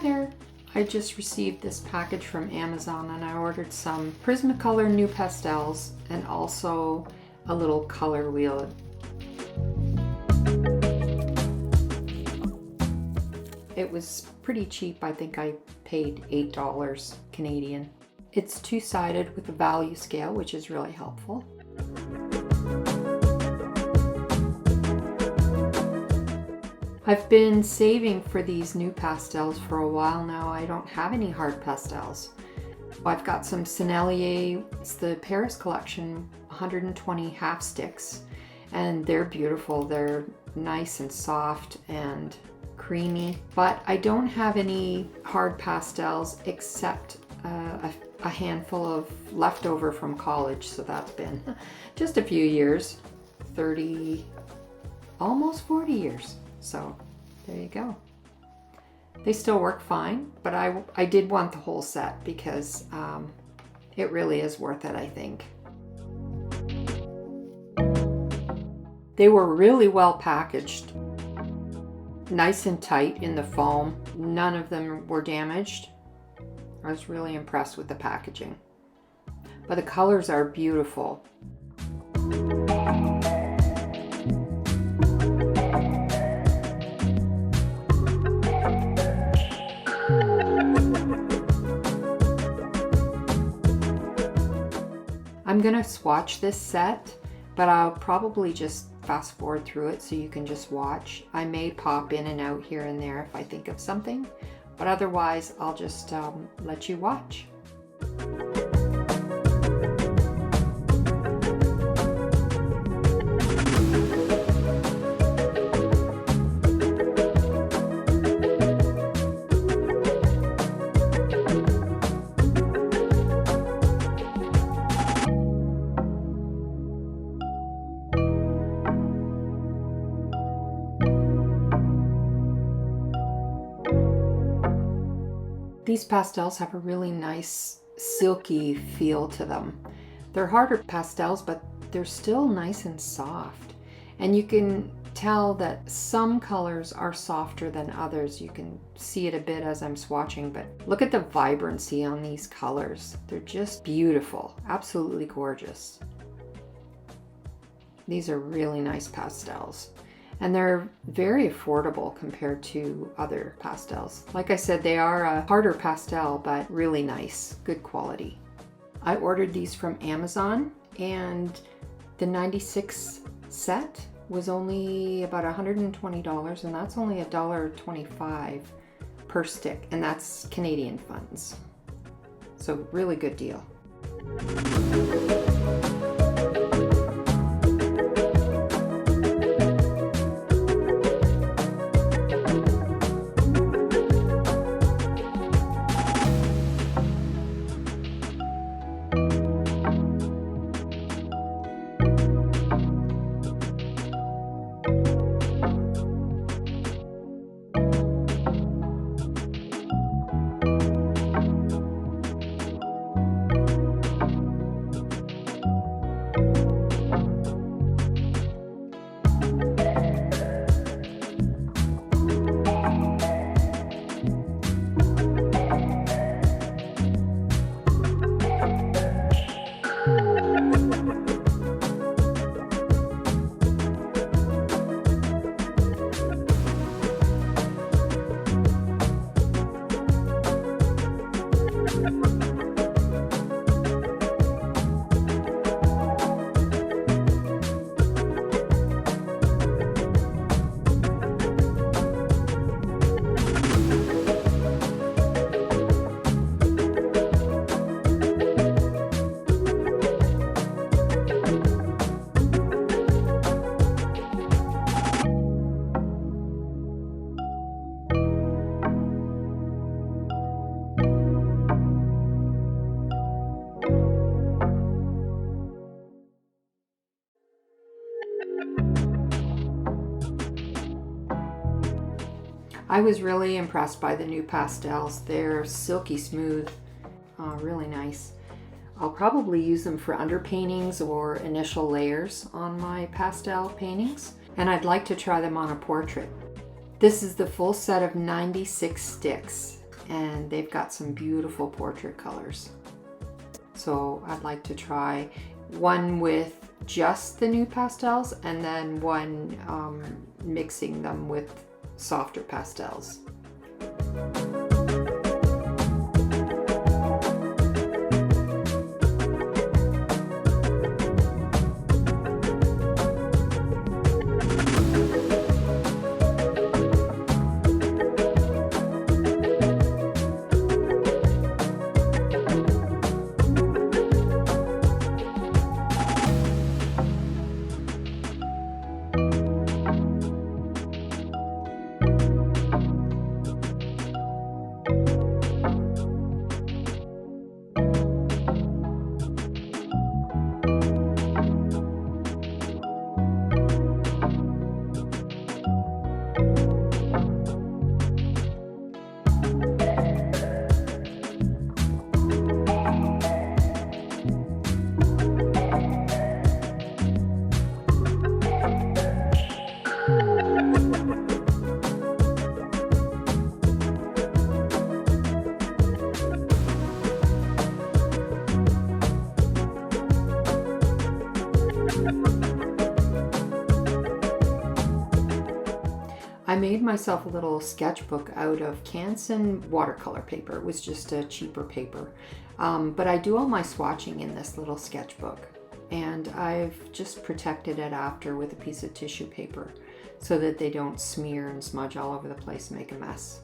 there. I just received this package from Amazon and I ordered some Prismacolor Nupastels and also a little color wheel. It was pretty cheap. I think I paid $8 Canadian. It's two-sided with a value scale, which is really helpful. I've been saving for these Nupastels for a while now. I don't have any hard pastels. I've got some Sennelier, it's the Paris collection, 120 half sticks, and they're beautiful. They're nice and soft and creamy, but I don't have any hard pastels except a handful of leftover from college, so that's been just a few years, 30, almost 40 years. So there you go. They still work fine, but I did want the whole set because it really is worth it, I think. They were really well packaged, nice and tight in the foam. None of them were damaged. I was really impressed with the packaging. But the colors are beautiful. I'm gonna swatch this set, but I'll probably just fast forward through it so you can just watch. I may pop in and out here and there if I think of something, but otherwise I'll just let you watch. These pastels have a really nice silky feel to them. They're harder pastels, but they're still nice and soft. And you can tell that some colors are softer than others. You can see it a bit as I'm swatching, but look at the vibrancy on these colors. They're just beautiful, absolutely gorgeous. These are really nice pastels. And they're very affordable compared to other pastels. Like I said, they are a harder pastel, but really nice, good quality. I ordered these from Amazon, and the 96 set was only about $120, and that's only $1.25 per stick, and that's Canadian funds. So really good deal. I was really impressed by the Nupastels. They're silky smooth, really nice. I'll probably use them for underpaintings or initial layers on my pastel paintings, and I'd like to try them on a portrait. This is the full set of 96 sticks. and they've got some beautiful portrait colors. So I'd like to try one with just the Nupastels and then one mixing them with softer pastels. I made myself a little sketchbook out of Canson watercolor paper. It was just a cheaper paper. But I do all my swatching in this little sketchbook. And I've just protected it after with a piece of tissue paper so that they don't smear and smudge all over the place and make a mess.